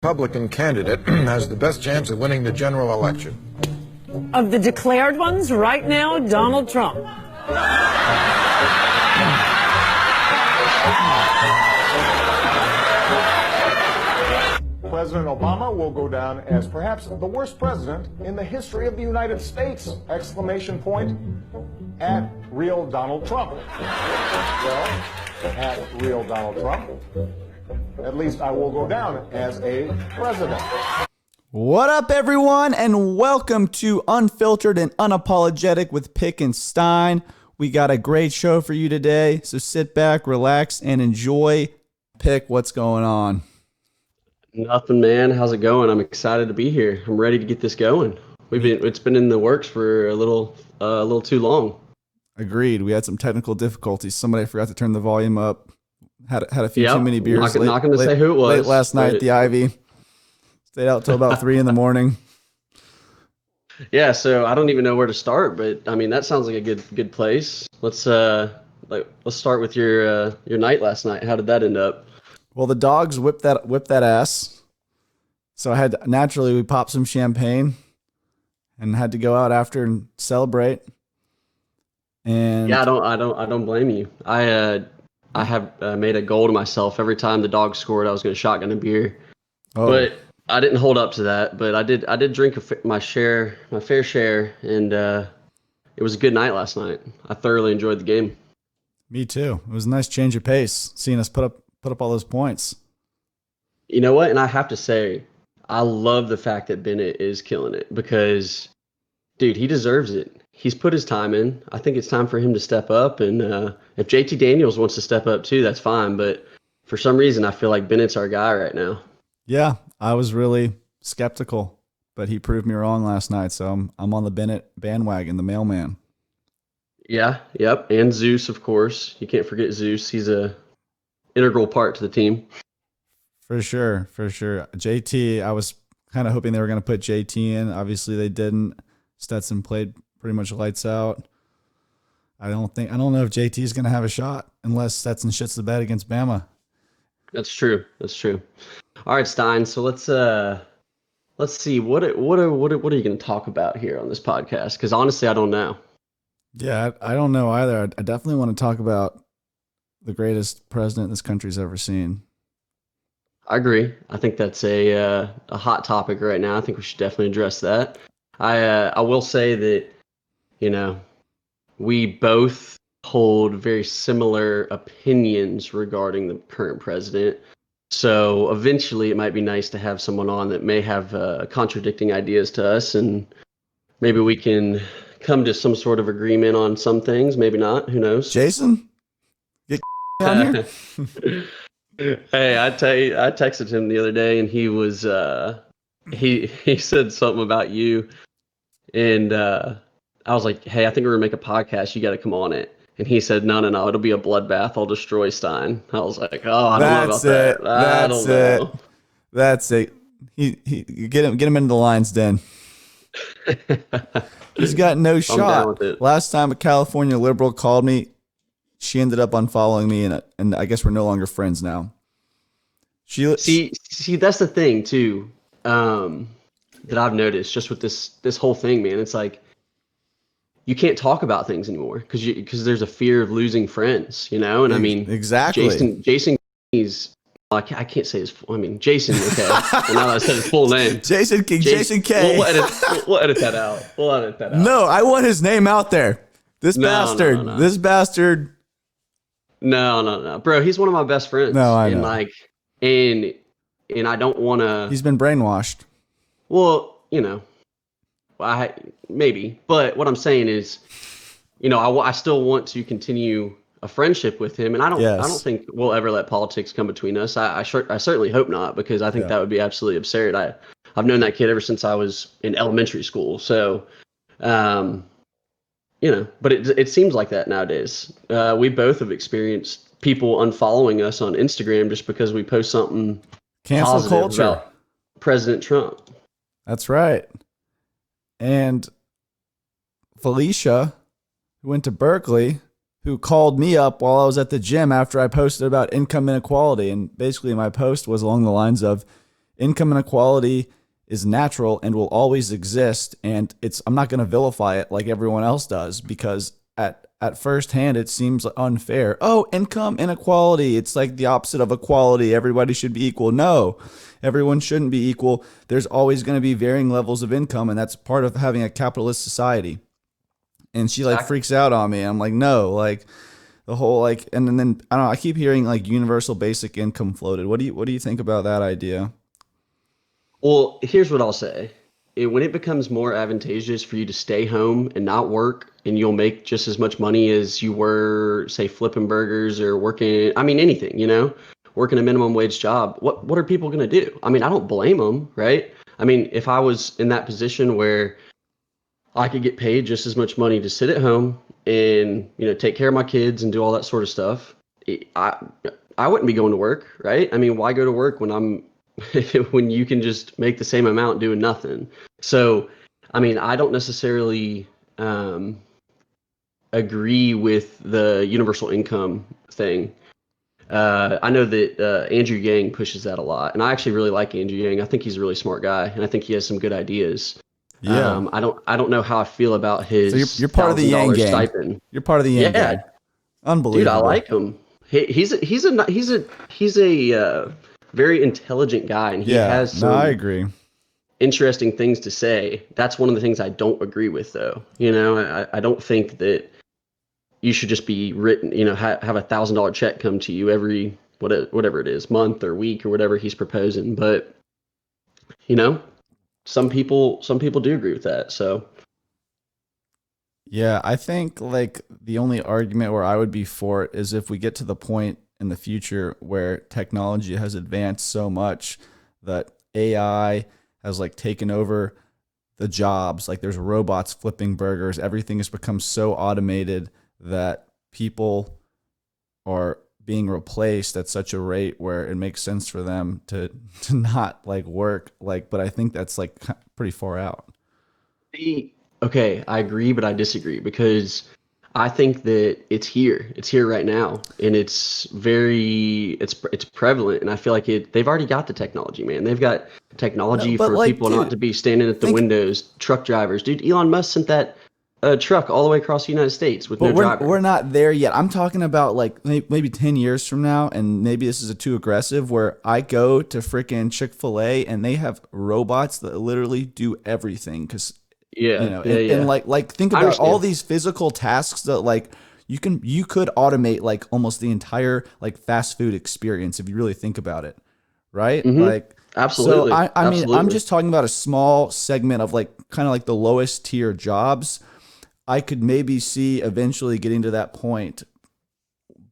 Republican candidate has the best chance of winning the general election? Of the declared ones, right now, Donald Trump. President Obama will go down as perhaps the worst president in the history of the United States! Exclamation point. At real Donald Trump. Well, at real Donald Trump, at least I will go down as a president. What up, everyone, and welcome to Unfiltered and Unapologetic with Pick and Stein. We got a great show for you today, so sit back, relax, and enjoy. Pick, what's going on? Nothing, man. How's it going? I'm excited to be here. I'm ready to get this going. It's been in the works for a little too long. Agreed. We had some technical difficulties. Somebody forgot to turn the volume up. Had a few too many beers. Not going to say who it was. Late last night at the Ivy. Stayed out till about 3 a.m. Yeah, so I don't even know where to start, but I mean that sounds like a good place. Let's start with your night last night. How did that end up? Well, the dogs whipped that ass. So we popped some champagne and had to go out after and celebrate. And yeah, I don't blame you. I have made a goal to myself every time the dogs scored, I was going to shotgun a beer. Oh. But I didn't hold up to that. But I did drink my fair share, and it was a good night last night. I thoroughly enjoyed the game. Me too. It was a nice change of pace, seeing us put up all those points. You know what? And I have to say, I love the fact that Bennett is killing it because, dude, he deserves it. He's put his time in. I think it's time for him to step up. And if JT Daniels wants to step up too, that's fine. But for some reason, I feel like Bennett's our guy right now. Yeah, I was really skeptical, but he proved me wrong last night. So I'm on the Bennett bandwagon, the mailman. Yeah, yep. And Zeus, of course. You can't forget Zeus. He's a integral part to the team. For sure. JT, I was kind of hoping they were going to put JT in. Obviously, they didn't. Stetson played pretty much lights out. I don't know if JT is going to have a shot unless Stetson shits the bed against Bama. That's true. All right, Stein. So let's see what are you going to talk about here on this podcast? Because honestly, I don't know. Yeah, I don't know either. I definitely want to talk about the greatest president this country's ever seen. I agree. I think that's a hot topic right now. I think we should definitely address that. I will say that, you know, we both hold very similar opinions regarding the current president. So eventually it might be nice to have someone on that may have contradicting ideas to us, and maybe we can come to some sort of agreement on some things. Maybe not. Who knows? Jason? Get down here? Hey, I texted him the other day, and he was he said something about you, and I was like, hey, I think we're gonna make a podcast. You got to come on it. And he said, no, it'll be a bloodbath. I'll destroy Stein. I was like, oh, I don't know about that. I don't know. That's it. He get him into the lion's den. He's got no shot. I'm down with it. Last time a California liberal called me, she ended up unfollowing me, and I guess we're no longer friends now. See, that's the thing too, that I've noticed just with this whole thing, man. It's like you can't talk about things anymore because there's a fear of losing friends, you know. And I mean, exactly. Jason, he's I can't say his. I mean, Jason. Okay, well, now that I said his full name, Jason K. We'll edit that out. No, I want his name out there. This bastard. No. This bastard. No, bro. He's one of my best friends. No, I know. And I don't want to. He's been brainwashed. Well, you know, maybe. But what I'm saying is, you know, I still want to continue a friendship with him, and I don't think we'll ever let politics come between us. I certainly hope not, because I think that would be absolutely absurd. I've known that kid ever since I was in elementary school. So, you know, but it seems like that nowadays. We both have experienced people unfollowing us on Instagram just because we post something cancel culture about President Trump. That's right. And Felicia, who went to Berkeley, who called me up while I was at the gym after I posted about income inequality. And basically my post was along the lines of, income inequality is natural and will always exist. And I'm not going to vilify it like everyone else does, because at first hand, it seems unfair. Oh, income inequality. It's like the opposite of equality. Everybody should be equal. No, everyone shouldn't be equal. There's always going to be varying levels of income, and that's part of having a capitalist society. And she like freaks out on me. I'm like, no, like the whole like, and then I don't know. I keep hearing like universal basic income floated. What do you think about that idea? Well, here's what I'll say. When it becomes more advantageous for you to stay home and not work, and you'll make just as much money as you were, say, flipping burgers or working, I mean, anything, working a minimum wage job, what are people going to do? I mean, I don't blame them, right? I mean, if I was in that position where I could get paid just as much money to sit at home and, take care of my kids and do all that sort of stuff, I wouldn't be going to work, right? I mean, why go to work when you can just make the same amount doing nothing? So, I mean, I don't necessarily agree with the universal income thing. I know that Andrew Yang pushes that a lot, and I actually really like Andrew Yang. I think he's a really smart guy, and I think he has some good ideas. Yeah. I don't know how I feel about his So you're part of the Yang gang. stipend. You're part of the Yang gang. Unbelievable. Dude, I like him. He's a very intelligent guy, and he has some I agree. interesting things to say. That's one of the things I don't agree with, though. I don't think that you should just be written, have $1,000 check come to you every whatever it is, month or week or whatever he's proposing. But some people do agree with that. So yeah, I think like the only argument where I would be for it is if we get to the point in the future where technology has advanced so much that AI has like taken over the jobs. Like there's robots flipping burgers. Everything has become so automated that people are being replaced at such a rate where it makes sense for them to not like work. Like, but I think that's like pretty far out. Okay, I agree, but I disagree, because I think that it's here. It's here right now, and it's prevalent, and I feel like they've already got the technology, man. They've got technology for like, people dude, not to be standing at the windows, truck drivers. Dude, Elon Musk sent that truck all the way across the United States with no driver. We're not there yet. I'm talking about like maybe 10 years from now, and maybe this is too aggressive, where I go to freaking Chick-fil-A and they have robots that literally do everything. Because and like think about all these physical tasks that like you could automate like almost the entire like fast food experience if you really think about it, right? Mm-hmm. Like absolutely. So I mean, absolutely. I'm just talking about a small segment of like kind of like the lowest tier jobs. I could maybe see eventually getting to that point,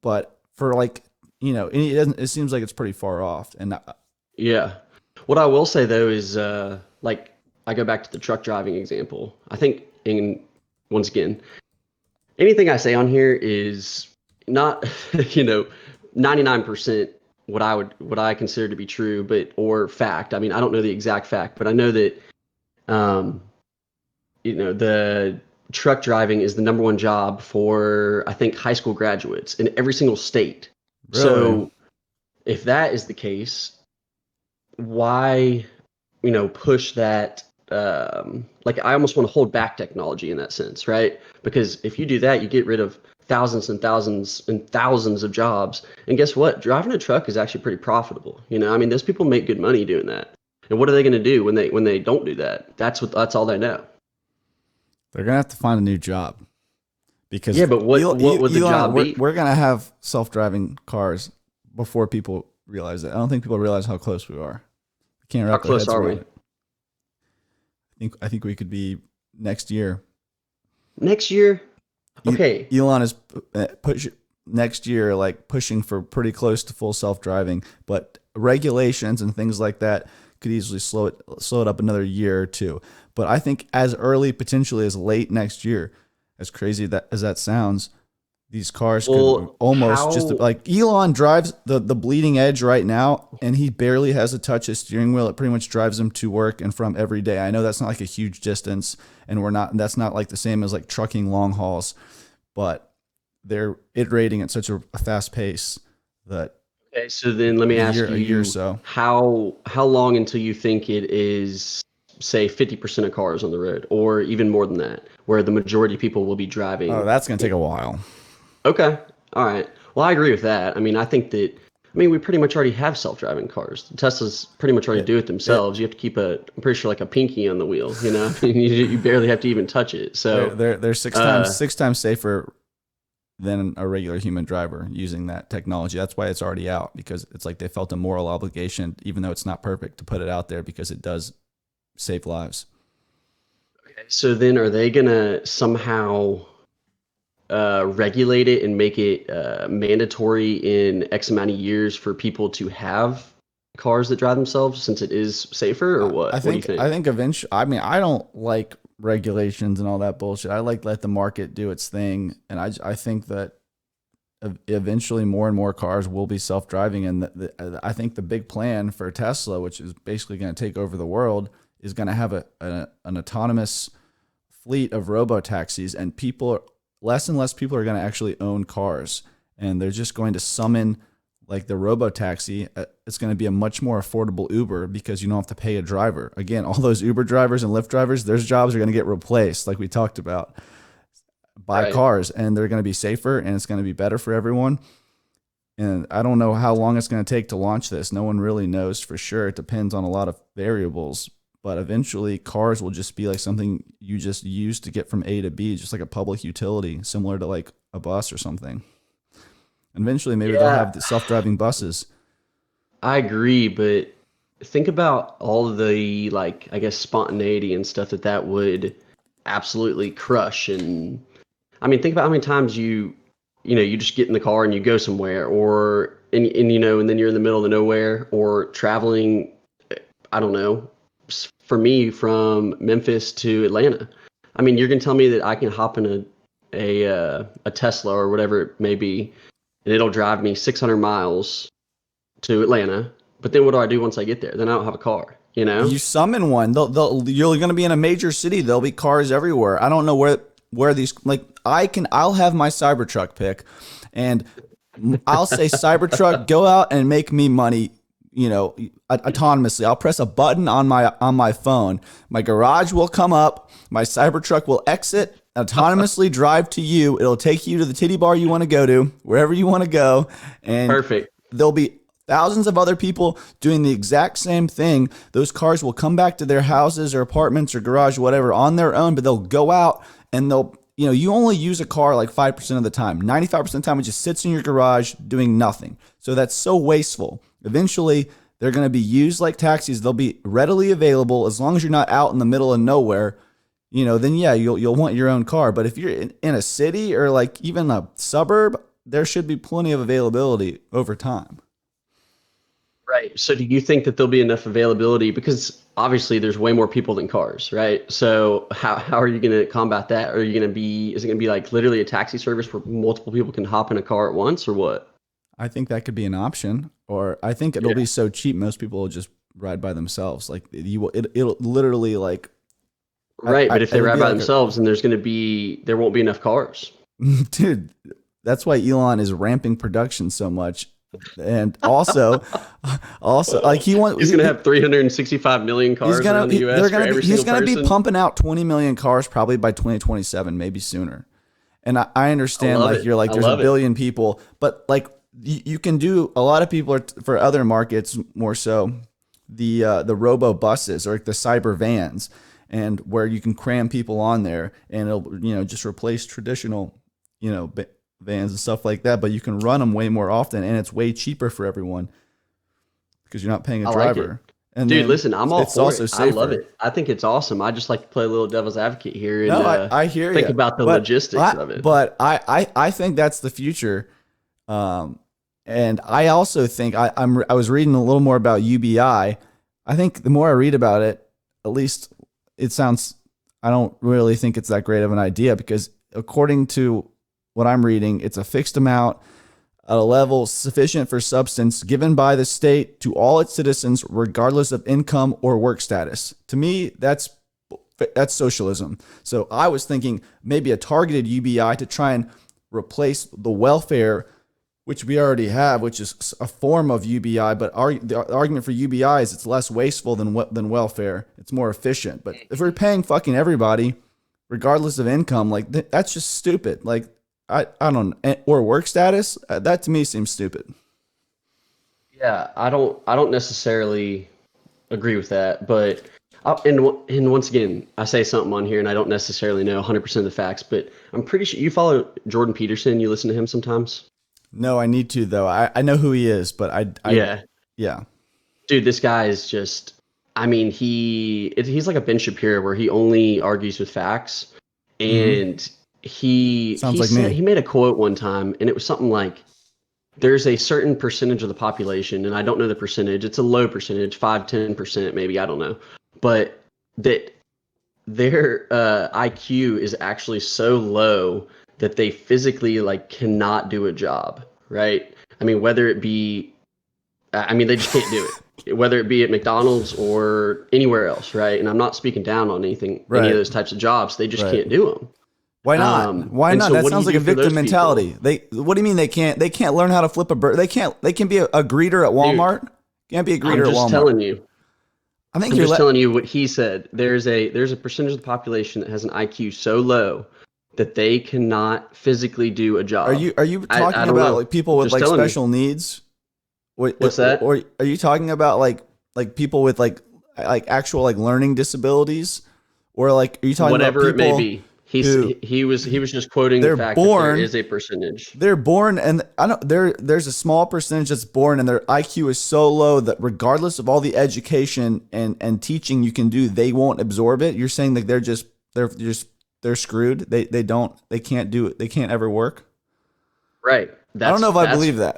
but for like it seems like it's pretty far off. And yeah, what I will say though is like I go back to the truck driving example. I think once again, anything I say on here is not 99% what I consider to be true, or fact. I mean, I don't know the exact fact, but I know that the truck driving is the number one job for, I think, high school graduates in every single state. Really? So if that is the case, why push that? Like I almost want to hold back technology in that sense, right? Because if you do that, you get rid of thousands and thousands and thousands of jobs. And guess what? Driving a truck is actually pretty profitable. I mean, those people make good money doing that. And what are they going to do when they don't do that? That's all they know. They're gonna have to find a new job, because but what would the job be? We're gonna have self-driving cars before people realize it. I don't think people realize how close we are. Can't wrap How close are we? I think we could be next year. Next year? Okay. Elon is next year, like pushing for pretty close to full self-driving, but regulations and things like that could easily slow it up another year or two. But I think as early, potentially as late next year, as crazy as that sounds, these cars could almost just like Elon drives the bleeding edge right now, and he barely has to touch his steering wheel. It pretty much drives him to work and from every day. I know that's not like a huge distance, and that's not like the same as like trucking long hauls, but they're iterating at such a fast pace that Okay, so then let me ask a year or you, so. how long until you think it is, say, 50% of cars on the road, or even more than that, where the majority of people will be Oh, driving? that's going to take a while. Okay, all right. Well, I agree with that. I mean, I think that, I mean, we pretty much already have self-driving cars. The Teslas pretty much already It, do it it, themselves. You have to keep I'm pretty sure like a pinky on the wheel, you know? I mean, you barely have to even touch it. So, they're six times uh, six times safer than a regular human driver using that technology. That's why it's already out, because it's like they felt a moral obligation, even though it's not perfect, to put it out there because it does save lives. so then are they gonna somehow regulate it and make it mandatory in X amount of years for people to have cars that drive themselves since it is safer, or I what? What do you think think? eventually. I mean, I don't like regulations and all that bullshit. I like let the market do its thing, and I think that eventually more and more cars will be self driving. And I think the big plan for Tesla, which is basically going to take over the world, is going to have an autonomous fleet of robotaxis, and less and less people are going to actually own cars, and they're just going to summon like the robotaxi. It's going to be a much more affordable Uber because you don't have to pay a driver. Again, all those Uber drivers and Lyft drivers, their jobs are going to get replaced, like we talked about, by Right. cars, and they're going to be safer and it's going to be better for everyone. And I don't know how long it's going to take to launch this. No one really knows for sure. It depends on a lot of variables. But eventually, cars will just be like something you just use to get from A to B, just like a public utility, similar to like a bus or something. And eventually, maybe they'll Yeah, have the self-driving buses. I agree, but think about all the, like, I guess, spontaneity and stuff that would absolutely crush. And I mean, think about how many times you just get in the car and you go somewhere, or and and then you're in the middle of nowhere, or traveling. I don't know. For me, from Memphis to Atlanta, I mean, you're gonna tell me that I can hop in a Tesla or whatever it may be, and it'll drive me 600 miles to Atlanta. But then what do I do once I get there? Then I don't have a car, you know? You summon one. You're going to be in a major city. There'll be cars everywhere. I don't know where these, like, I'll have my Cybertruck pick, and I'll say, Cybertruck, go out and make me money, autonomously. I'll press a button on my phone. My garage will come up. My Cybertruck will exit, autonomously drive to you. It'll take you to the titty bar you want to go to, wherever you want to go, and Perfect. there'll be thousands of other people doing the exact same thing. Those cars will come back to their houses or apartments or garage, whatever, on their own, but they'll go out and you only use a car like 5% of the time. 95% of the time, it just sits in your garage doing nothing. So that's so wasteful. Eventually, they're going to be used like taxis. They'll be readily available as long as you're not out in the middle of nowhere. Then yeah, you'll want your own car. But if you're in a city or like even a suburb, there should be plenty of availability over time. Right. So do you think that there'll be enough availability? Because obviously there's way more people than cars, right? So how are you going to combat that? Are you going to is it going to be like literally a taxi service where multiple people can hop in a car at once, or what? I think that could be an option, or I think it'll Yeah. be so cheap most people will just ride by themselves. Like it'll literally like Right. But if they it'll ride be by like themselves, then there won't be enough cars. dude. That's why Elon is ramping production so much, and also like He's going to have 365 million cars around the US for every he's single gonna be person. pumping out 20 million cars probably by 2027, maybe sooner. And I understand, love like, it. you're like, I there's a love it. billion people, but like you can do a lot of people are for other markets more so the robo buses or like the cyber vans, and where you can cram people on there and it'll just replace traditional vans and stuff like that, but you can run them way more often and it's way cheaper for everyone because you're not paying a I like it. driver. And Dude, then listen, I'm all it's for also it. I love safer. it. I think it's awesome. I just like to play a little devil's advocate here and No, I hear think you, about the logistics of it. I think that's the future. And I also think I was reading a little more about UBI. I think the more I read about it, at least it sounds, I don't really think it's that great of an idea, because according to what I'm reading, it's a fixed amount at a level sufficient for substance given by the state to all its citizens, regardless of income or work status. To me, that's socialism. So I was thinking maybe a targeted UBI to try and replace the welfare which we already have, which is a form of UBI. But the argument for UBI is it's less wasteful than welfare. It's more efficient. But if we're paying fucking everybody, regardless of income, like that's just stupid. Like I don't, or work status. That to me seems stupid. Yeah, I don't necessarily agree with that, but and once again, I say something on here, and I don't necessarily know 100% of the facts, but I'm pretty sure you follow Jordan Peterson. You listen to him sometimes. No, I need to though. I know who he is, but yeah. Dude, this guy is just. I mean, he's like a Ben Shapiro where he only argues with facts, and he made a quote one time, and it was something like, there's a certain percentage of the population, and I don't know the percentage, it's a low percentage, 5-10% maybe, I don't know, but that their IQ is actually so low that they physically like cannot do a job, right? I mean, whether it be, they just can't do it, whether it be at McDonald's or anywhere else, right? And I'm not speaking down on any of those types of jobs, they just can't do them. Why not? Why not? So that sounds like a victim mentality. What do you mean they can't? They can't learn how to flip a bird. They can be a greeter at Walmart. Dude, can't be a greeter at Walmart. I'm just telling you. I'm just telling you what he said. There's a percentage of the population that has an IQ so low that they cannot physically do a job. Are you talking about like people with like special needs? What's that? Or are you talking about like people with like actual like learning disabilities, or like are you talking whatever about people it may be? He was just quoting the fact that there is a percentage. They're born, and there's a small percentage that's born and their IQ is so low that regardless of all the education and teaching you can do, they won't absorb it. You're saying that they're screwed. They can't do it. They can't ever work. Right. I don't know if I believe that.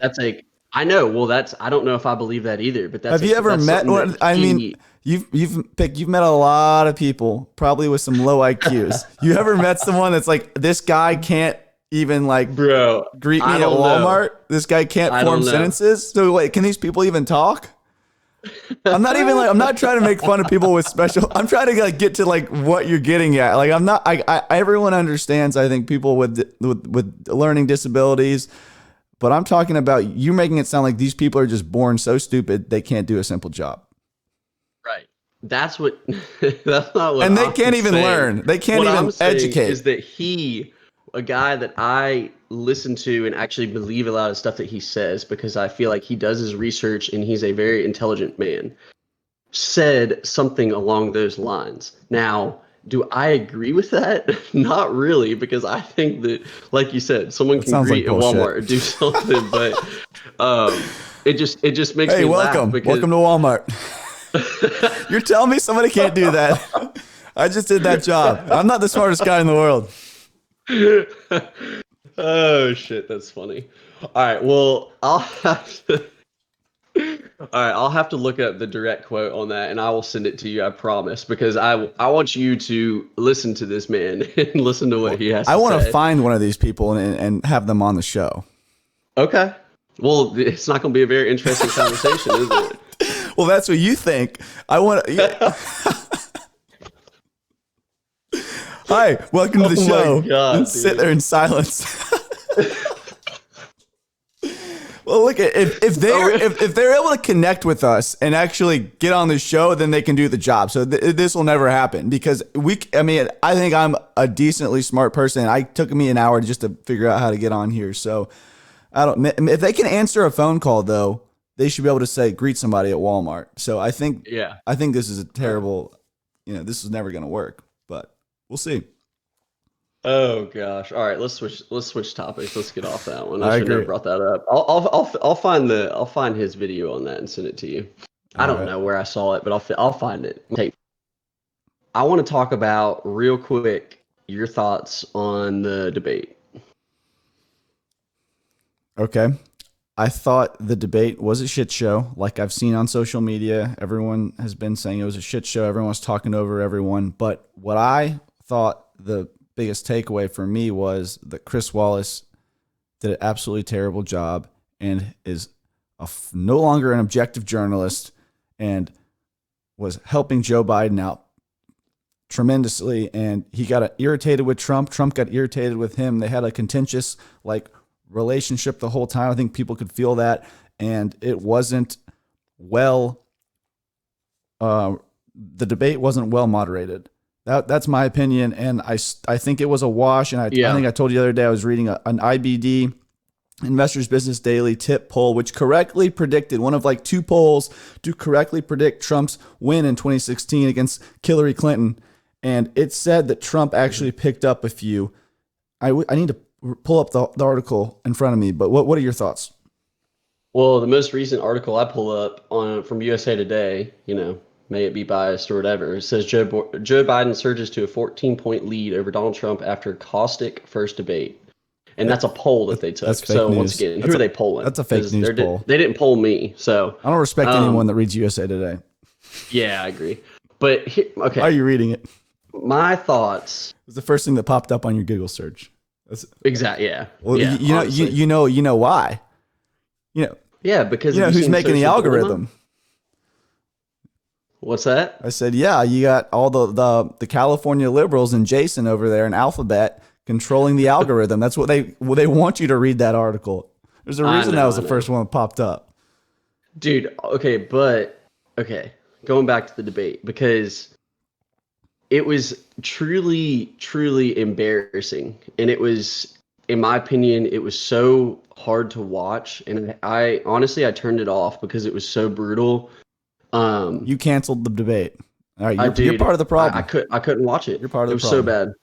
I know. Well, I don't know if I believe that either. But have you ever met one? I mean, you've met a lot of people, probably with some low IQs. You ever met someone that's like, this guy can't even like greet me at Walmart? This guy can't form sentences. So wait, can these people even talk? I'm not trying to make fun of people with special. I'm trying to like get to like what you're getting at. Like everyone understands. I think people with learning disabilities. But I'm talking about you making it sound like these people are just born so stupid they can't do a simple job. Right. That's not what. And they can't even learn. They can't even educate. Is that a guy that I listen to and actually believe a lot of stuff that he says because I feel like he does his research and he's a very intelligent man, said something along those lines. Now, do I agree with that? Not really, because I think that, like you said, someone can greet at Walmart or do something, but it just makes me laugh. Welcome to Walmart. You're telling me somebody can't do that? I just did that job. I'm not the smartest guy in the world. Oh shit, that's funny. All right, well, I'll have to look up the direct quote on that, and I will send it to you. I promise, because I want you to listen to this man and listen to what he has to say. I want to find one of these people and have them on the show. Okay. Well, it's not going to be a very interesting conversation, is it? Well, that's what you think. I want to. Yeah. Hi, welcome to the show. My God, sit there in silence. Well, look, if they're able to connect with us and actually get on the show, then they can do the job. So this will never happen because I think I'm a decently smart person. It took me an hour just to figure out how to get on here. So if they can answer a phone call though, they should be able to greet somebody at Walmart. So I think this is a terrible, this is never going to work, but we'll see. Oh gosh! All right, let's switch topics. Let's get off that one. I should agree. have brought that up. I'll find his video on that and send it to you. I don't know where I saw it, but I'll find it. Okay. I want to talk about real quick your thoughts on the debate. Okay. I thought the debate was a shit show. Like I've seen on social media, everyone has been saying it was a shit show. Everyone was talking over everyone. But what I thought the biggest takeaway for me was that Chris Wallace did an absolutely terrible job and is no longer an objective journalist and was helping Joe Biden out tremendously. And he got irritated with Trump. Trump got irritated with him. They had a contentious relationship the whole time. I think people could feel that, and it wasn't well. The debate wasn't well moderated. That's my opinion, and I think it was a wash. And I think I told you the other day I was reading an IBD, Investors Business Daily tip poll, which correctly predicted, one of like 2 polls to correctly predict Trump's win in 2016 against Hillary Clinton. And it said that Trump actually picked up a few. I need to pull up the article in front of me, but what are your thoughts? Well, the most recent article I pull up from USA Today, may it be biased or whatever, it says Joe Biden surges to a 14-point lead over Donald Trump after caustic first debate. And that's a poll that they took. That's fake so news. Once again, who are they polling? That's a fake news poll. They didn't poll me. So I don't respect anyone that reads USA Today. Yeah, I agree. But okay. Why are you reading it? My thoughts. It was the first thing that popped up on your Google search. Exactly. Yeah. Well, yeah, you know why? Yeah, because who's making the algorithm? What's that? I said, yeah, you got all the California liberals and Jason over there in Alphabet controlling the algorithm. That's what they want you to read that article. There's a reason that was the first one that popped up. Dude, okay, going back to the debate, because it was truly, truly embarrassing. And it was, in my opinion, it was so hard to watch. And I honestly turned it off because it was so brutal. You canceled the debate. All right, you're part of the problem. I couldn't watch it. You're part of the problem. It was so bad.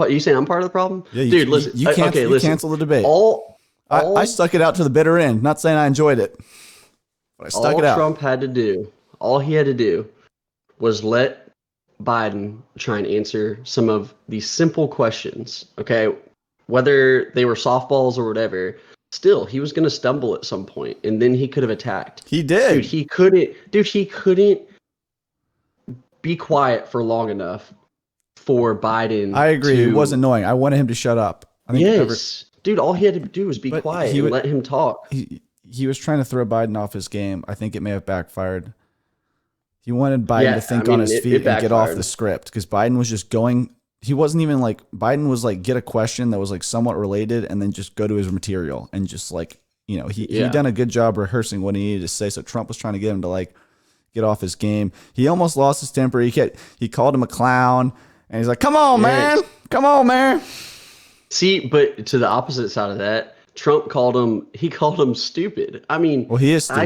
You saying I'm part of the problem? Yeah, dude. Listen, you canceled the debate. I stuck it out to the bitter end. Not saying I enjoyed it, but I stuck it out. All he had to do, was let Biden try and answer some of these simple questions. Okay, whether they were softballs or whatever. Still, he was going to stumble at some point, and then he could have attacked. He did. He couldn't be quiet for long enough for Biden. I agree. It was annoying. I wanted him to shut up. Dude, all he had to do was be quiet and let him talk. He was trying to throw Biden off his game. I think it may have backfired. He wanted Biden to think on his feet and get off the script, because Biden was just going. He wasn't even like, Biden was like, get a question that was like somewhat related and then just go to his material and just like, he done a good job rehearsing what he needed to say. So Trump was trying to get him to like get off his game. He almost lost his temper. He called him a clown, and he's like, come on, man. Come on, man. See, but to the opposite side of that, Trump called him stupid. I mean, well, he is stupid.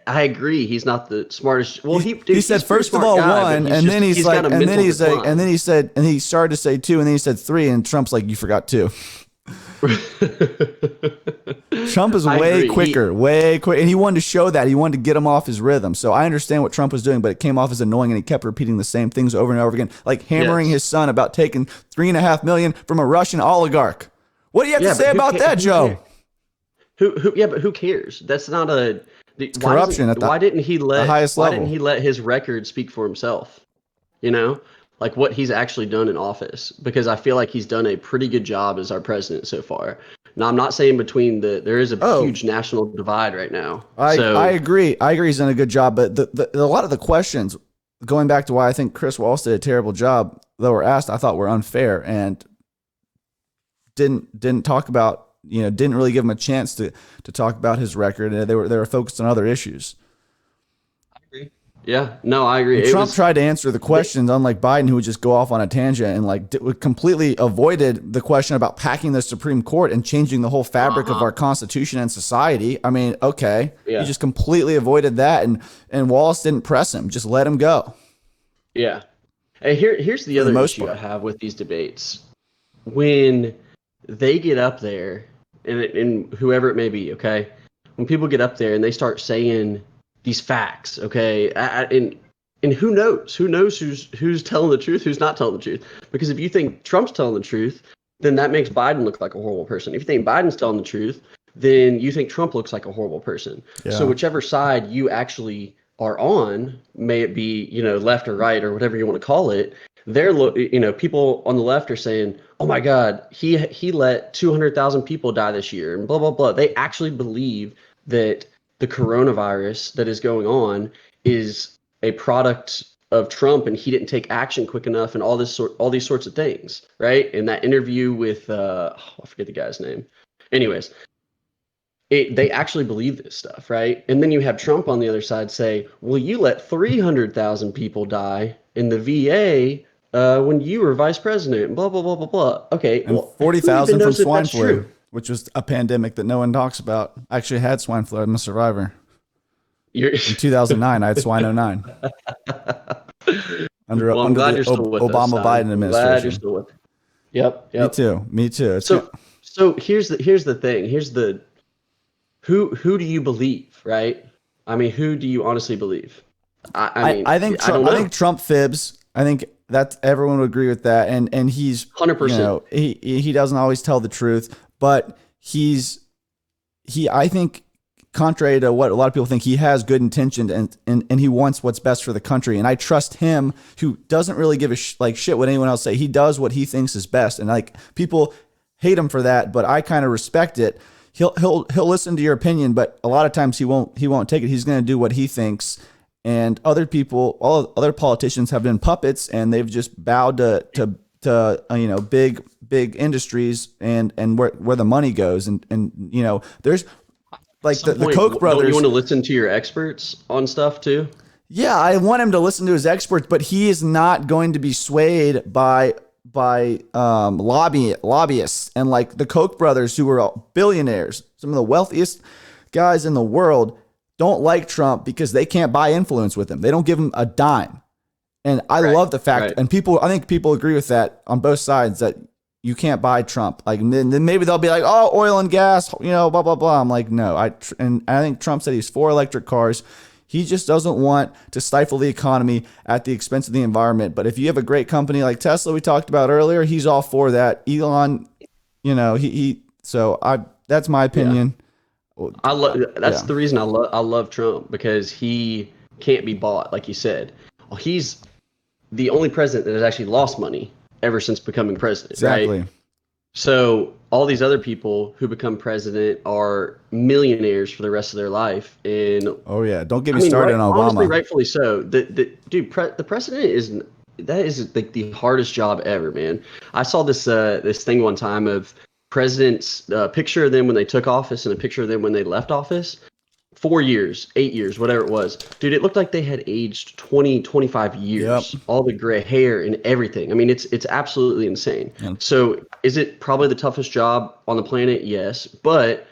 I agree. He's not the smartest. Well, he said first of all one, and then he started to say two, and then he said three, and Trump's like, you forgot two. Trump is way quicker, and he wanted to show that. He wanted to get him off his rhythm. So I understand what Trump was doing, but it came off as annoying, and he kept repeating the same things over and over again, like hammering his son about taking $3.5 million from a Russian oligarch. What do you have to say about that, Joe? But who cares? That's not corruption at the highest level. Why didn't he let his record speak for himself? Like what he's actually done in office, because I feel like he's done a pretty good job as our president so far. Now, I'm not saying there is a huge national divide right now. I agree. He's done a good job, but a lot of the questions, going back to why I think Chris Wallace did a terrible job that were asked, I thought were unfair and didn't talk about, didn't really give him a chance to talk about his record. And they were focused on other issues. I agree. Yeah, no, I agree. Trump tried to answer the questions, unlike Biden, who would just go off on a tangent and like completely avoided the question about packing the Supreme Court and changing the whole fabric of our Constitution and society. I mean, okay, he just completely avoided that, and Wallace didn't press him, just let him go. Yeah. Hey, here's the other issue I have with these debates. When they get up there, and whoever it may be, okay, when people get up there and they start saying these facts, okay, and who knows who's telling the truth, who's not telling the truth? Because if you think Trump's telling the truth, then that makes Biden look like a horrible person. If you think Biden's telling the truth, then you think Trump looks like a horrible person. Yeah. So whichever side you actually are on, may it be left or right or whatever you want to call it, people on the left are saying, oh my God, he let 200,000 people die this year and blah, blah, blah. They actually believe that the coronavirus that is going on is a product of Trump and he didn't take action quick enough and all these sorts of things, right? In that interview with I forget the guy's name. Anyways, they actually believe this stuff, right? And then you have Trump on the other side say, "Well, you let 300,000 people die in the VA when you were vice president." Blah blah blah blah blah. Okay, And well, 40,000 who even from knows if swine that's flu, true? which was a pandemic that no one talks about. I actually had swine flu. I'm a survivor. You're, In 2009, I had swine 09 under well, I'm glad the you're still with us, Obama Stein. Biden I'm glad you're administration. still with. Yep, Me yep. too. Me too. It's So here's the thing. Here's the who do you believe, right? I mean, who do you honestly believe? I mean, I think I don't Trump, I know. think Trump fibs. I think that everyone would agree with that. And he's 100%. he doesn't always tell the truth, but I think, contrary to what a lot of people think, he has good intention and he wants what's best for the country. And I trust him, who doesn't really give a shit what anyone else say. He does what he thinks is best. And like, people hate him for that, but I kind of respect it. He'll listen to your opinion, but a lot of times he won't take it. He's going to do what he thinks. And other people, all other politicians have been puppets, and they've just bowed to big industries and where the money goes. And there's like the Koch brothers. Don't you want to listen to your experts on stuff too? Yeah, I want him to listen to his experts, but he is not going to be swayed by lobbyists and like the Koch brothers, who were billionaires, some of the wealthiest guys in the world, don't like Trump because they can't buy influence with him. They don't give him a dime. And I love the fact, and I think people agree with that on both sides, that you can't buy Trump. Like, then maybe they'll be like, oh, oil and gas, blah, blah, blah. I'm like, no. I think Trump said he's for electric cars. He just doesn't want to stifle the economy at the expense of the environment. But if you have a great company like Tesla, we talked about earlier, he's all for that. Elon, that's my opinion. That's the reason I love Trump, because he can't be bought, like you said. Well, he's the only president that has actually lost money ever since becoming president. Exactly. Right? So all these other people who become president are millionaires for the rest of their life. And oh yeah, don't get me started on Obama. Honestly, rightfully so. The president is like the hardest job ever, man. I saw this thing one time of presidents, a picture of them when they took office and a picture of them when they left office. 4 years, 8 years, whatever it was. Dude, it looked like they had aged 20, 25 years. Yep. All the gray hair and everything. I mean, it's absolutely insane. Yep. So is it probably the toughest job on the planet? Yes. But,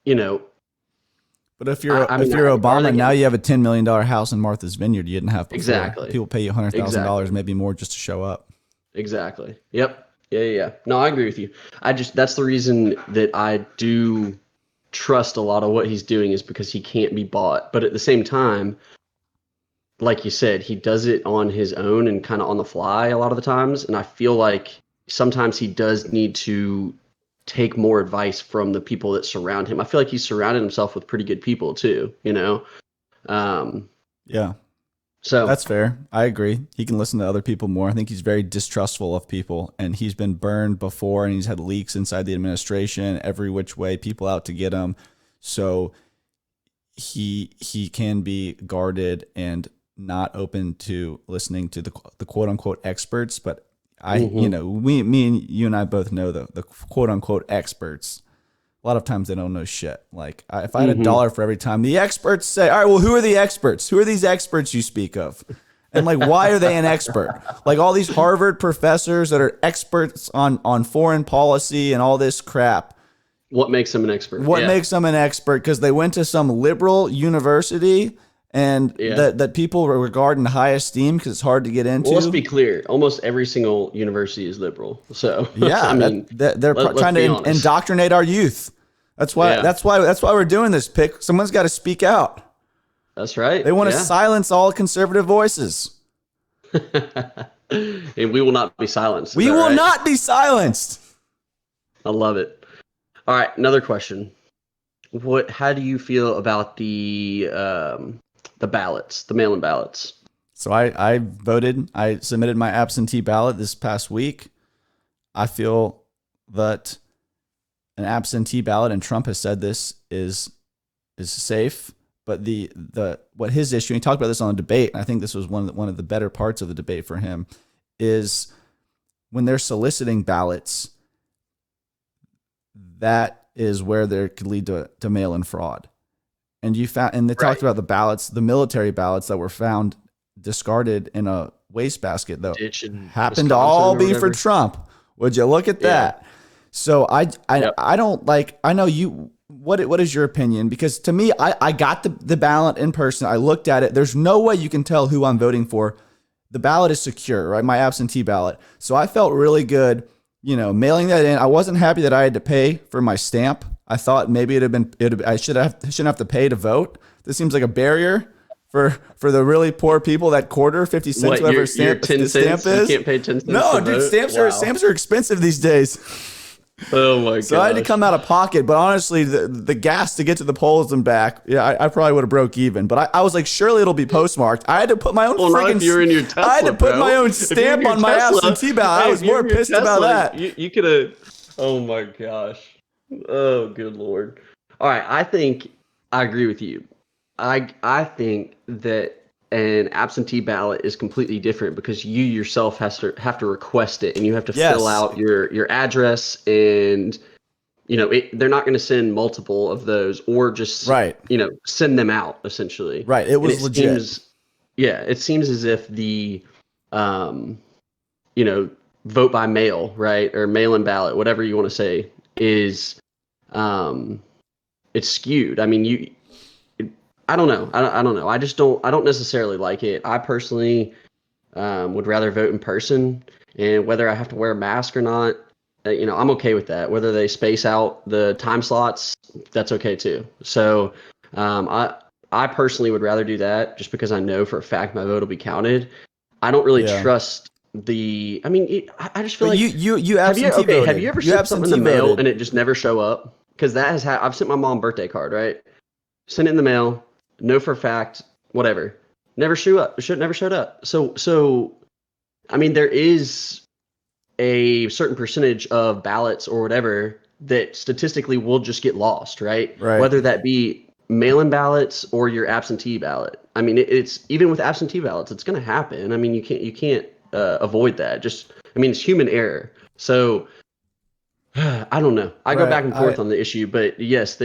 But if you're Obama, now you have a $10 million house in Martha's Vineyard you didn't have before. Exactly. People pay you $100,000, maybe more, just to show up. Exactly. Yep. Yeah. No, I agree with you. That's the reason that I do trust a lot of what he's doing, is because he can't be bought. But at the same time, like you said, he does it on his own and kind of on the fly a lot of the times. And I feel like sometimes he does need to take more advice from the people that surround him. I feel like he's surrounded himself with pretty good people too, Yeah. So that's fair. I agree. He can listen to other people more. I think he's very distrustful of people, and he's been burned before, and he's had leaks inside the administration, every which way, people out to get him. So he can be guarded and not open to listening to the quote unquote experts. But me and you and I both know the quote unquote experts. A lot of times they don't know shit. Like, if I had $1 for every time the experts say, all right, well, who are the experts? Who are these experts you speak of? And like, why are they an expert? Like all these Harvard professors that are experts on foreign policy and all this crap. What makes them an expert? What makes them an expert? Because they went to some liberal university and that people regard in high esteem because it's hard to get into. Well, let's be clear. Almost every single university is liberal. So yeah, they're trying to indoctrinate our youth. That's why we're doing this pick. Someone's got to speak out. That's right. They want to silence all conservative voices. And we will not be silenced. We will not be silenced. I love it. All right, another question. How do you feel about the ballots, the mail-in ballots? So I voted. I submitted my absentee ballot this past week. I feel that an absentee ballot, and Trump has said this, is safe. But the what his issue, and he talked about this on the debate, and I think this was one of the better parts of the debate for him, is when they're soliciting ballots, that is where there could lead to mail-in fraud. And they talked about the ballots, the military ballots that were found discarded in a wastebasket, though, happened to all be for Trump. Would you look at that? So I don't like. I know you. What is your opinion? Because to me, I got the ballot in person. I looked at it. There's no way you can tell who I'm voting for. The ballot is secure, right? My absentee ballot. So I felt really good, mailing that in. I wasn't happy that I had to pay for my stamp. I thought maybe I shouldn't have to pay to vote. This seems like a barrier for the really poor people. That quarter, 50 cents, whatever your stamp 10 stamp cents? is. You can't pay 10 cents. No, to dude, vote? stamps are expensive these days. Oh my god! So I had to come out of pocket, but honestly, the gas to get to the polls and back, I probably would have broke even. But I was like, surely it'll be postmarked. I had to put my own not if you're in your Tesla, I had to put bro. my own If you're in stamp your on my Tesla, absentee ballot. I was more pissed about that. You could have. Oh my gosh! Oh good lord! All right, I think I agree with you. I think that an absentee ballot is completely different because you yourself have to request it, and you have to fill out your address, and they're not going to send multiple of those or just send them out essentially. Right, it was legit. It seems as if the vote by mail, right, or mail-in ballot, whatever you want to say, is it's skewed. I mean, I don't know. I don't know. I don't necessarily like it. I personally would rather vote in person, and whether I have to wear a mask or not, I'm okay with that. Whether they space out the time slots, that's okay too. So I personally would rather do that just because I know for a fact my vote will be counted. I don't really trust the. I mean, I just feel like you absentee voted. Have you ever sent something in the mail and it just never show up? Because that has I've sent my mom a birthday card, right? Sent it in the mail. Know for a fact, whatever. Never showed up. Never showed up. So, I mean, there is a certain percentage of ballots or whatever that statistically will just get lost, right? Whether that be mail-in ballots or your absentee ballot. I mean, it's even with absentee ballots, it's going to happen. I mean, you can't avoid that. It's human error. So, I don't know. I go back and forth on the issue, but yes,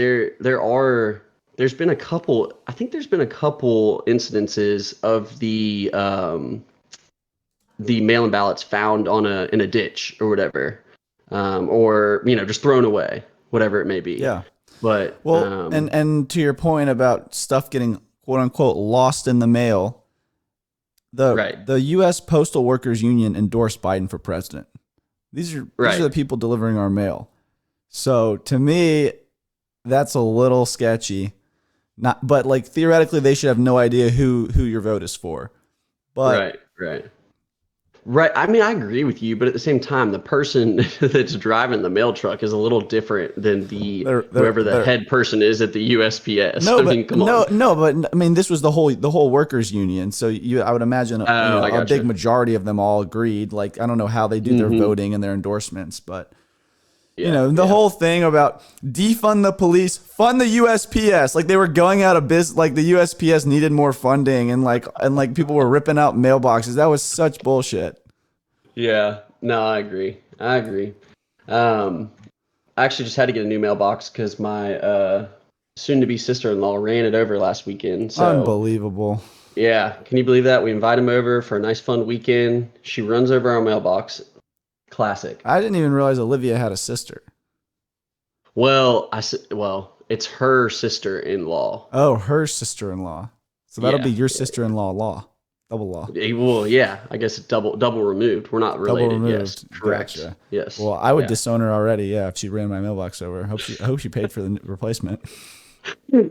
there's been a couple. I think there's been a couple incidences of the mail-in ballots found in a ditch or whatever, or just thrown away, whatever it may be. Yeah. But and to your point about stuff getting quote unquote lost in the mail, the U.S. Postal Workers Union endorsed Biden for president. These are the people delivering our mail. So to me, that's a little sketchy. But like theoretically, they should have no idea who your vote is for. But Right. I mean, I agree with you, but at the same time, the person that's driving the mail truck is a little different than whoever the head person is at the USPS. But I mean, this was the whole workers union. So I would imagine a big majority of them all agreed. Like, I don't know how they do their voting and their endorsements, but the whole thing about defund the police, fund the USPS, like they were going out of business, like the USPS needed more funding, and like people were ripping out mailboxes. That was such bullshit. Yeah, no, I agree. I actually just had to get a new mailbox because my soon-to-be sister-in-law ran it over last weekend. So, unbelievable. Yeah, can you believe that? We invite him over for a nice, fun weekend. She runs over our mailbox. Classic. I didn't even realize Olivia had a sister. Well, it's her sister-in-law. Oh, her sister-in-law. So that'll be your sister-in-law double law. Well, yeah, I guess it's double removed. We're not related. Double removed. Yes, correct. Gotcha. Yes. Well, I would disown her already. Yeah, if she ran my mailbox over. I hope she paid for the replacement.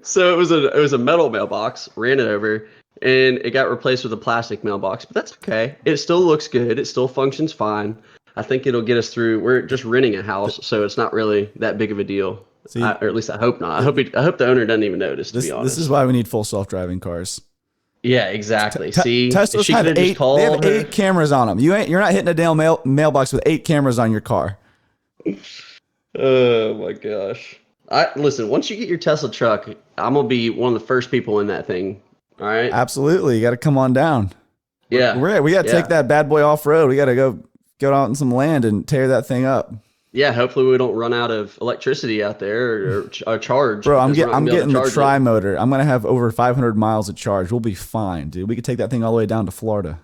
So it was a metal mailbox. Ran it over, and it got replaced with a plastic mailbox. But that's okay. It still looks good. It still functions fine. I think it'll get us through. We're just renting a house, so it's not really that big of a deal. Or at least I hope not. I hope the owner doesn't even notice. To be honest, this is why we need full self-driving cars. Yeah, exactly. See, Teslas have 8. They have 8 cameras on them. You're not hitting a damn mailbox with 8 cameras on your car. Oh my gosh! Listen, once you get your Tesla truck, I'm gonna be one of the first people in that thing. All right. Absolutely. You got to come on down. Yeah. We got to take that bad boy off road. We got to go out in some land and tear that thing up. Yeah. Hopefully we don't run out of electricity out there or charge. Bro, I'm because we're not getting gonna be the able to charge tri it. motor. I'm gonna have over 500 miles of charge. We'll be fine, dude. We could take that thing all the way down to Florida.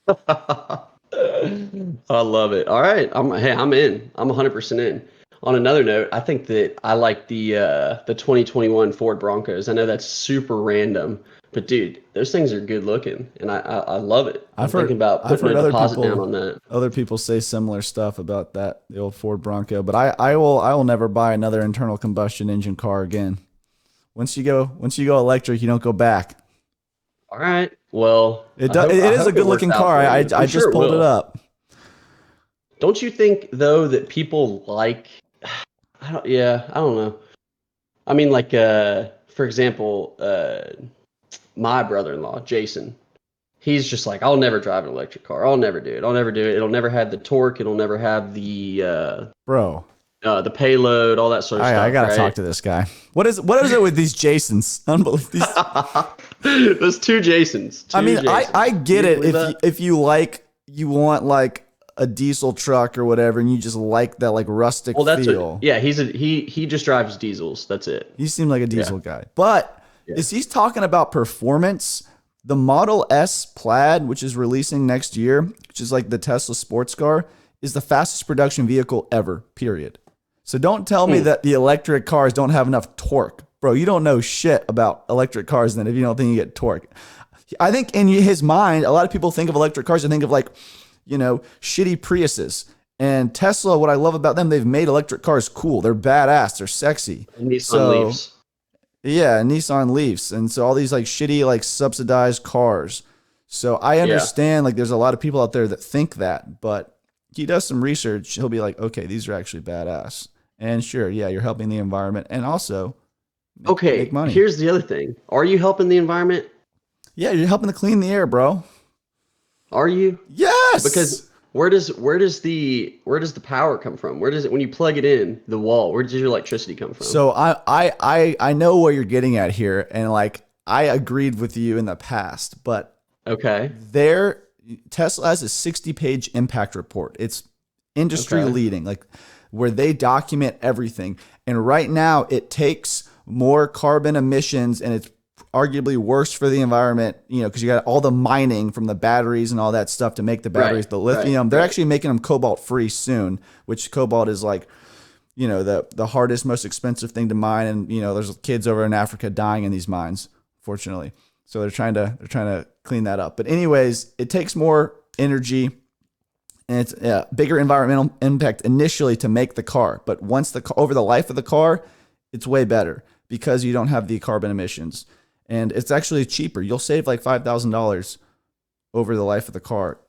I love it. All right. I'm in. I'm 100% in. On another note, I think that I like the 2021 Ford Broncos. I know that's super random, but dude, those things are good looking, and I love it. I'm thinking about putting a deposit down on that. Other people say similar stuff about that, the old Ford Bronco, but I will never buy another internal combustion engine car again. Once you go electric, you don't go back. All right. Well, It is a good looking car. I just pulled it up. Don't you think though that people like? I don't know. I mean, like, for example, my brother-in-law, Jason, he's just like, I'll never drive an electric car. I'll never do it. I'll never do it. It'll never have the torque. It'll never have the the payload, all that sort of stuff. I gotta talk to this guy. What is it with these Jasons? Unbelievable. There's two Jasons. I get it if you want like a diesel truck or whatever, and you just like that like rustic feel. He just drives diesels. That's it. He seemed like a diesel guy. But is he talking about performance? The Model S Plaid, which is releasing next year, which is like the Tesla sports car, is the fastest production vehicle ever, period. So don't tell me that the electric cars don't have enough torque. Bro, you don't know shit about electric cars then if you don't think you get torque. I think in his mind, a lot of people think of electric cars and think of like, shitty Priuses. And Tesla, what I love about them, they've made electric cars cool. They're badass. They're sexy. Nissan Leafs. Yeah, Nissan Leafs. And so all these like shitty, like subsidized cars. So I understand like there's a lot of people out there that think that, but he does some research. He'll be like, okay, these are actually badass. And sure, yeah, you're helping the environment and also make money. Here's the other thing. Are you helping the environment? Yeah, you're helping to clean the air, bro. Are you? Yes. Because where does the power come from? Where does it when you plug it in the wall? Where does your electricity come from? So I know what you're getting at here, and like I agreed with you in the past, but Tesla has a 60-page impact report. It's industry leading, like where they document everything. And right now it takes more carbon emissions, and it's arguably worse for the environment, because you got all the mining from the batteries and all that stuff to make the batteries, the lithium. They're actually making them cobalt free soon, which cobalt is like, the hardest, most expensive thing to mine. And, there's kids over in Africa dying in these mines, fortunately. So they're trying to clean that up. But anyways, it takes more energy and it's a bigger environmental impact initially to make the car. But once over the life of the car, it's way better because you don't have the carbon emissions. And it's actually cheaper. You'll save like $5,000 over the life of the car,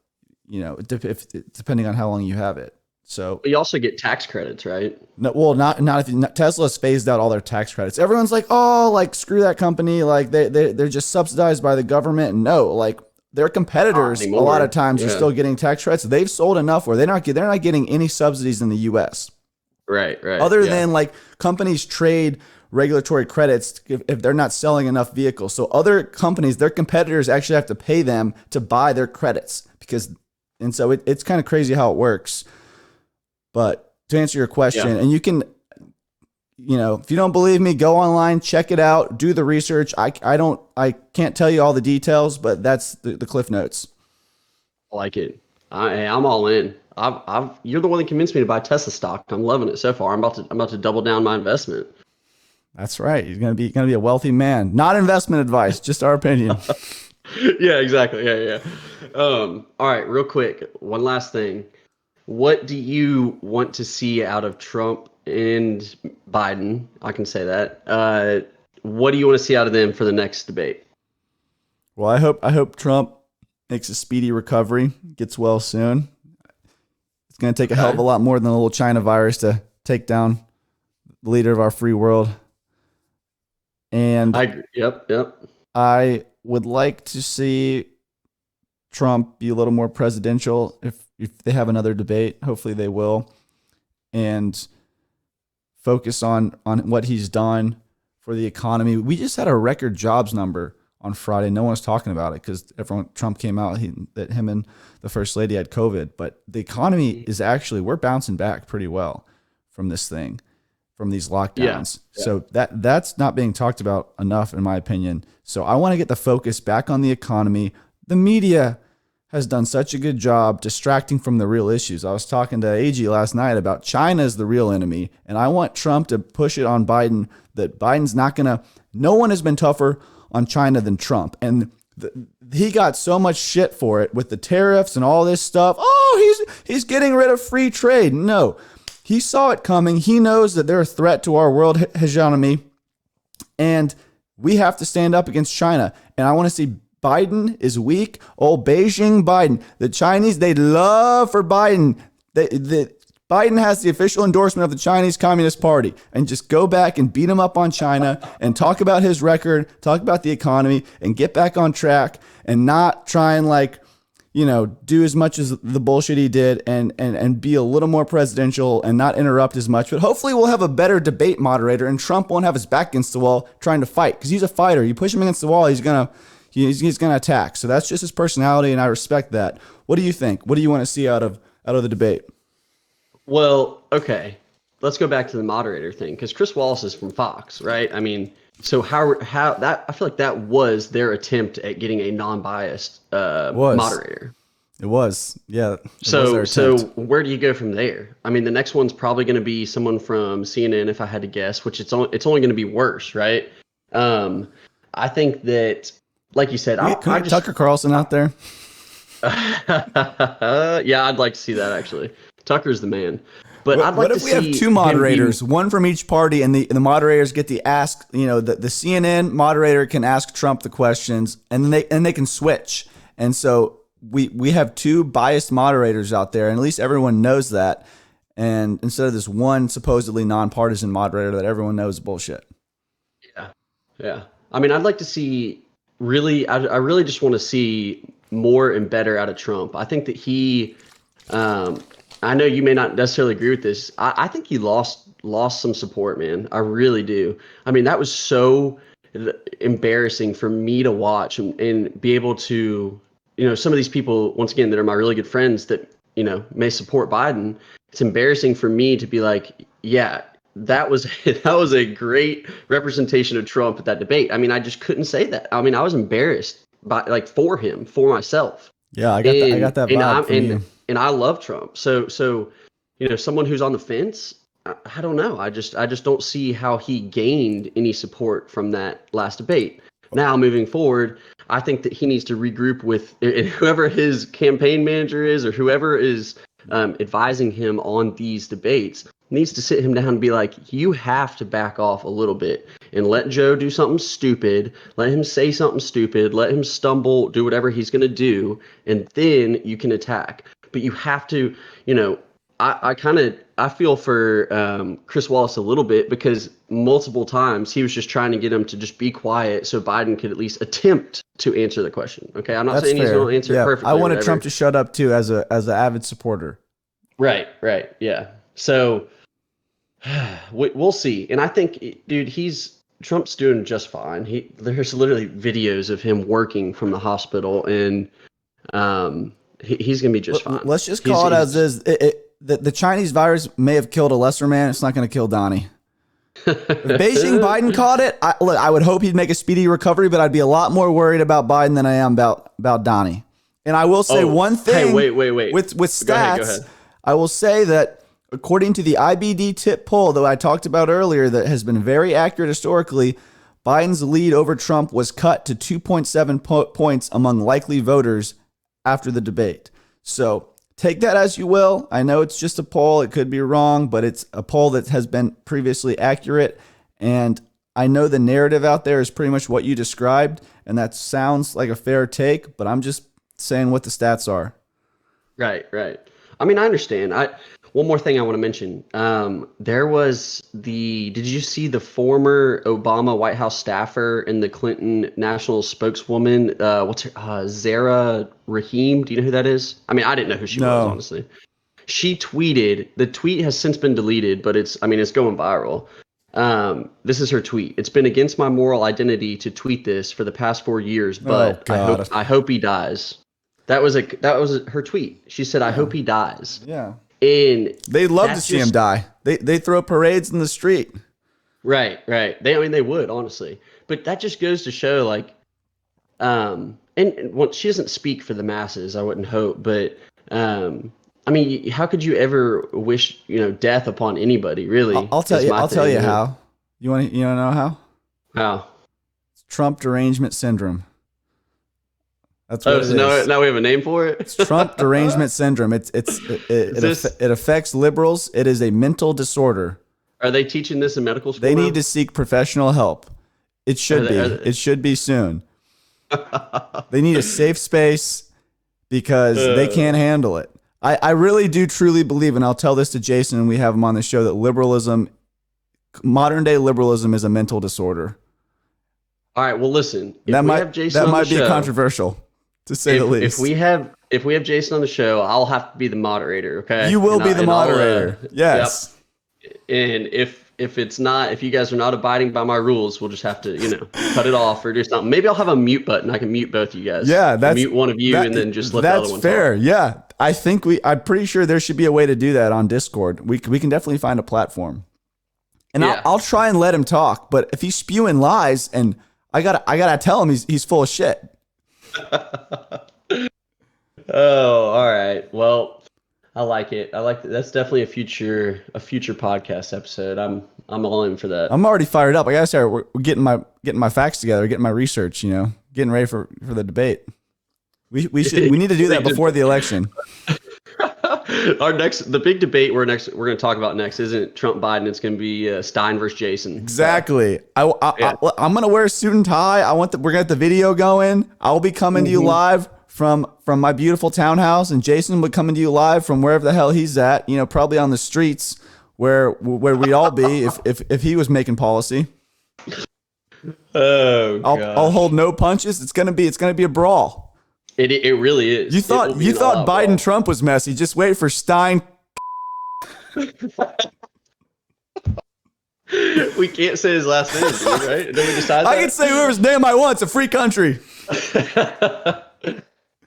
depending on how long you have it. So but you also get tax credits, right? No, well, not if Tesla's phased out all their tax credits. Everyone's like, oh, like screw that company, like they're just subsidized by the government. No, like their competitors a lot of times are still getting tax credits. They've sold enough where they're not getting any subsidies in the U.S. Right. Other than like companies trade regulatory credits if they're not selling enough vehicles. So other companies, their competitors actually have to pay them to buy their credits and so it's kind of crazy how it works. But to answer your question, and you can, if you don't believe me, go online, check it out, do the research. I can't tell you all the details, but that's the Cliff Notes. I like it. I'm all in. You're the one that convinced me to buy Tesla stock. I'm loving it so far. I'm about to double down my investment. That's right. You're gonna be a wealthy man. Not investment advice, just our opinion. Yeah, exactly. Yeah. All right, real quick, one last thing. What do you want to see out of Trump and Biden? I can say that. What do you want to see out of them for the next debate? Well, I hope Trump makes a speedy recovery, gets well soon. It's going to take a hell of a lot more than a little China virus to take down the leader of our free world. And I agree. Yep. I would like to see Trump be a little more presidential if they have another debate. Hopefully they will. And focus on what he's done for the economy. We just had a record jobs number on Friday. No one's talking about it because Trump came out that him and the first lady had COVID. But the economy is actually, we're bouncing back pretty well from this thing, from these lockdowns. Yeah. So that's not being talked about enough, in my opinion. So I want to get the focus back on the economy. The media has done such a good job distracting from the real issues. I was talking to AG last night about China is the real enemy, and I want Trump to push it on Biden that Biden's not going to, no one has been tougher on China than Trump. And he got so much shit for it with the tariffs and all this stuff. Oh, he's getting rid of free trade. No, he saw it coming. He knows that they're a threat to our world hegemony, and we have to stand up against China. And I want to see Biden is weak. Oh, Beijing Biden. The Chinese, they love for Biden. Biden has the official endorsement of the Chinese Communist Party. And just go back and beat him up on China and talk about his record, talk about the economy, and get back on track and not try and do as much as the bullshit he did and be a little more presidential and not interrupt as much. But hopefully we'll have a better debate moderator and Trump won't have his back against the wall trying to fight, because he's a fighter. You push him against the wall, he's going to attack. So that's just his personality, and I respect that. What do you think? What do you want to see out of the debate? Well, okay. Let's go back to the moderator thing, because Chris Wallace is from Fox, right? I mean, so how that, I feel like that was their attempt at getting a non-biased moderator. It was, yeah. So where do you go from there? I mean, the next one's probably going to be someone from CNN, if I had to guess, which it's only going to be worse, right? I think that, like you said, I just Tucker Carlson out there. Yeah, I'd like to see that actually. Tucker's the man. But what if we have two moderators, one from each party, and the moderators get the ask? The CNN moderator can ask Trump the questions, and they can switch. And so we have two biased moderators out there, and at least everyone knows that. And instead of this one supposedly nonpartisan moderator that everyone knows is bullshit. Yeah. I mean, I'd like to see I really just want to see more and better out of Trump. I think that he, I know you may not necessarily agree with this. I think he lost some support, man. I really do. I mean, that was so embarrassing for me to watch and be able to, some of these people, once again, that are my really good friends that, may support Biden. It's embarrassing for me to be like, yeah, that was a great representation of Trump at that debate. I mean, I just couldn't say that. I mean, I was embarrassed for him, for myself. Yeah, I got that vibe. And I love Trump. So someone who's on the fence, I don't know. I just don't see how he gained any support from that last debate. Now, moving forward, I think that he needs to regroup with whoever his campaign manager is or whoever is advising him on these debates. Needs to sit him down and be like, you have to back off a little bit and let Joe do something stupid, let him say something stupid, let him stumble, do whatever he's going to do, and then you can attack. But you have to, I feel for Chris Wallace a little bit, because multiple times he was just trying to get him to just be quiet so Biden could at least attempt to answer the question. Okay, I'm not saying he's going to answer it perfectly. I wanted Trump to shut up too, as an avid supporter. Right, yeah. So we'll see. And I think, dude, Trump's doing just fine. There's literally videos of him working from the hospital, and he's going to be just fine. Let's just call it as is. The Chinese virus may have killed a lesser man. It's not going to kill Donnie. If Beijing Biden caught it, I would hope he'd make a speedy recovery, but I'd be a lot more worried about Biden than I am about Donnie. And I will say one thing. Hey, wait. With stats, go ahead. I will say that according to the IBD tip poll that I talked about earlier, that has been very accurate historically, Biden's lead over Trump was cut to 2.7 points among likely voters after the debate. So take that as you will. I know it's just a poll. It could be wrong, but it's a poll that has been previously accurate. And I know the narrative out there is pretty much what you described, and that sounds like a fair take, but I'm just saying what the stats are. Right. I mean, I understand. One more thing I want to mention. There was did you see the former Obama White House staffer and the Clinton national spokeswoman? What's her, Zara Rahim? Do you know who that is? I mean, I didn't know who she was, honestly. She tweeted, the tweet has since been deleted, but it's going viral. This is her tweet. It's been against my moral identity to tweet this for the past 4 years, but God. I hope he dies. That was her tweet. She said, I hope he dies. Yeah. And they'd love to see him die. They throw parades in the street. Right. They would, honestly. But that just goes to show, like, and well, she doesn't speak for the masses, I wouldn't hope, but I mean, how could you ever wish, death upon anybody, really? I'll tell you how. You want to know how? How? It's Trump derangement syndrome. That's what it is. Now we have a name for it? It's Trump derangement syndrome. It affects liberals. It is a mental disorder. Are they teaching this in medical school? They need to seek professional help. It should be. It should be soon. They need a safe space because they can't handle it. I really do truly believe, and I'll tell this to Jason, and we have him on the show, that modern day liberalism is a mental disorder. All right. Well, listen. That might be controversial, to say the least. If we have Jason on the show, I'll have to be the moderator. Okay. You will be the moderator. Yes. Yep. And if you guys are not abiding by my rules, we'll just have to, cut it off or do something. Maybe I'll have a mute button. I can mute both of you guys. Yeah, mute one of you and then just let the other one fair. talk. Yeah, I'm pretty sure there should be a way to do that on Discord. We can definitely find a platform. And yeah. I'll try and let him talk, but if he's spewing lies, and I gotta tell him he's full of shit. Oh, all right. Well, I like it. That's definitely a future podcast episode. I'm all in for that. I'm already fired up. I gotta start. We're getting my facts together, getting my research. Getting ready for the debate. We need to do that before the election. The big debate we're going to talk about next isn't Trump Biden. It's going to be Stein versus Jason. Exactly. I'm going to wear a suit and tie. We're going to get the video going. I'll be coming to you live from my beautiful townhouse, and Jason would coming to you live from wherever the hell he's at. Probably on the streets where we'd all be if he was making policy. Oh, I'll hold no punches. It's gonna be a brawl. It really is. You thought Biden Trump was messy. Just wait for Stein. We can't say his last name, dude, right? Then we decide. I can say whoever's name I want. It's a free country.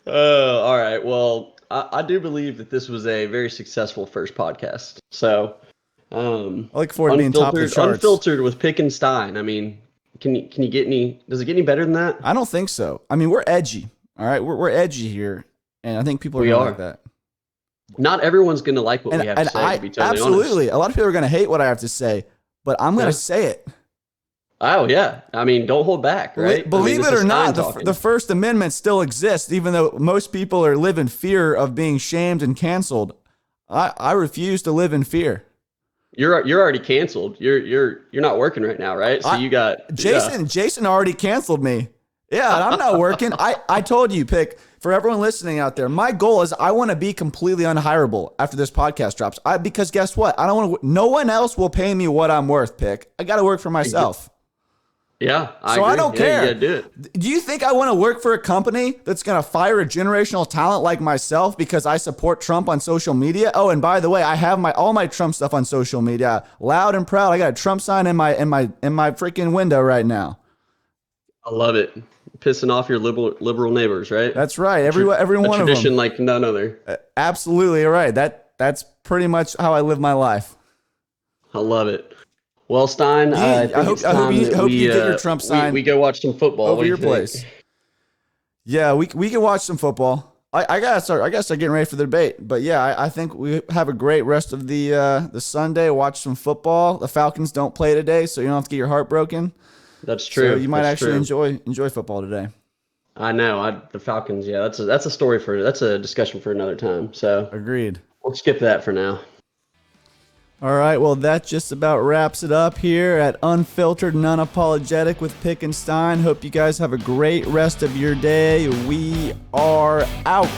All right. Well, I do believe that this was a very successful first podcast. So, I look forward to being top of the charts. Unfiltered with Pick and Stein. I mean, can you get any? Does it get any better than that? I don't think so. I mean, we're edgy. All right, we're edgy here, and I think people are going to like that. Not everyone's going to like what we have to say. To be totally absolutely, honest. A lot of people are going to hate what I have to say, but I'm going to say it. Oh yeah, I mean, don't hold back, right? Believe it or not, the First Amendment still exists, even though most people live in fear of being shamed and canceled. I refuse to live in fear. You're already canceled. You're not working right now, right? So you got Jason. Yeah. Jason already canceled me. Yeah, I'm not working. I told you, Pick, for everyone listening out there, my goal is I want to be completely unhirable after this podcast drops. Because guess what? No one else will pay me what I'm worth, Pick. I got to work for myself. Yeah, I don't care. You gotta do it. Do you think I want to work for a company that's going to fire a generational talent like myself because I support Trump on social media? Oh, and by the way, I have all my Trump stuff on social media, loud and proud. I got a Trump sign in my freaking window right now. I love it. Pissing off your liberal neighbors, right? That's right. Every one of them. Tradition like none other. Absolutely right. That's pretty much how I live my life. I love it. Well, Stein, I hope you get your Trump sign. We go watch some football over your place. Yeah, we can watch some football. I gotta start getting ready for the debate. But yeah, I think we have a great rest of the Sunday. Watch some football. The Falcons don't play today, so you don't have to get your heart broken. That's true. So you might enjoy football today. I know. The Falcons. Yeah, that's a discussion for another time. So agreed. We'll skip that for now. All right, well, that just about wraps it up here at Unfiltered and Unapologetic with Pick and Stein. Hope you guys have a great rest of your day. We are out.